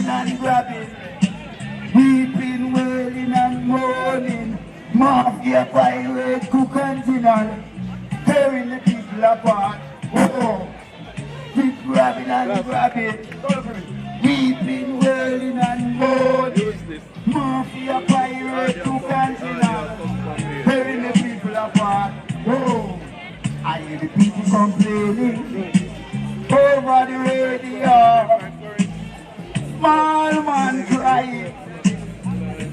grabbing and grabbing, weeping, wailing and moaning, mafia, pirate, cook and dinner, tearing the people apart. Oh, keep grabbing and grabbing, weeping, wailing and moaning, mafia, pirate, cook and dinner, tearing the people apart. Oh, I hear the people complaining over the radio. Small man crying,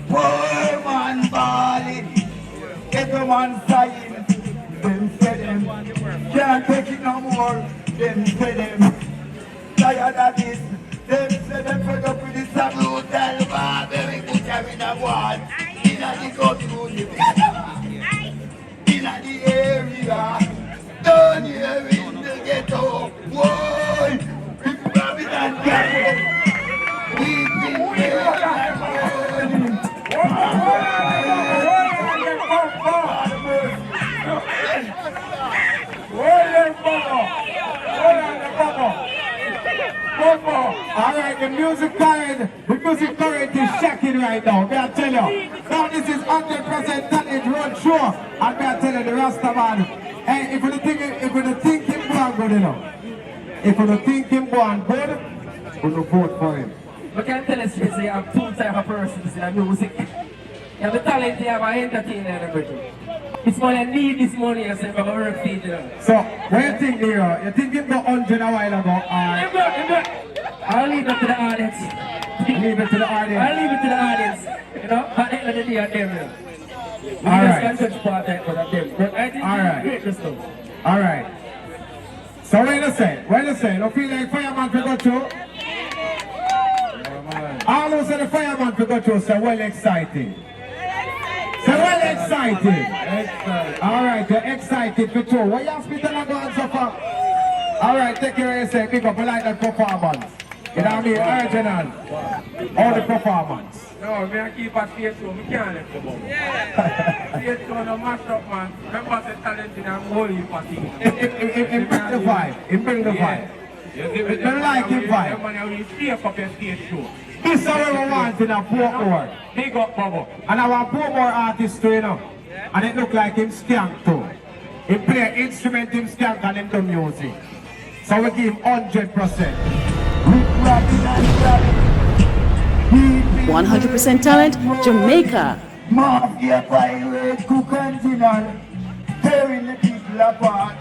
poor man bawling, every man sighing. Them say them can't take it no more. Them say them tired of this. Them say them fed up with this brutal barbary put them in a wall. Inna the community, inna the area, down here in the ghetto. Whoa, people grabbing and grabbing. Alright, the music current is shocking right now. May I tell you. Now this is 100% talent road show. And may I tell you the Rasta man. Hey, if you think him born good enough. If you think him born good, we'll vote for him. I can tell you straight, you have two types of persons in the music. You have the talent, you have an entertainer and everything. This money, I need this money, I said, I'm going to work for it. So, what you think there? You think him got 100 a while ago? I'll leave it to the audience. Leave it to the audience. I'll leave it to the audience. You know, at the end of the day, I'm them. Alright. Just touch part of them. But I think it's great stuff. Alright. So, what you say? What you say? Don't feel like fireman to go through? All those in the fireman to go through, so well excited. So well excited. Alright, you're excited for two. What you have to tell about so far? Alright, take care of yourself. Pick up a like that performance. You know what I mean? Original. All the performance. No, me and keep a stage show. Me can't let go. Stage show no mash up, man. Remember the talent in a whole heap of things. It bring the vibe. It bring the vibe. It like him vibe. Man, we stay up your stage show. This is what we want in a Portmore. Big up, Bobo. And I want Portmore artists too, you know. And it look like him skank too. He play instrument, him skank and him do music. So we give 100%. 100% talent, Jamaica. Mafia, pirate, cook and dinner, tearing the people apart.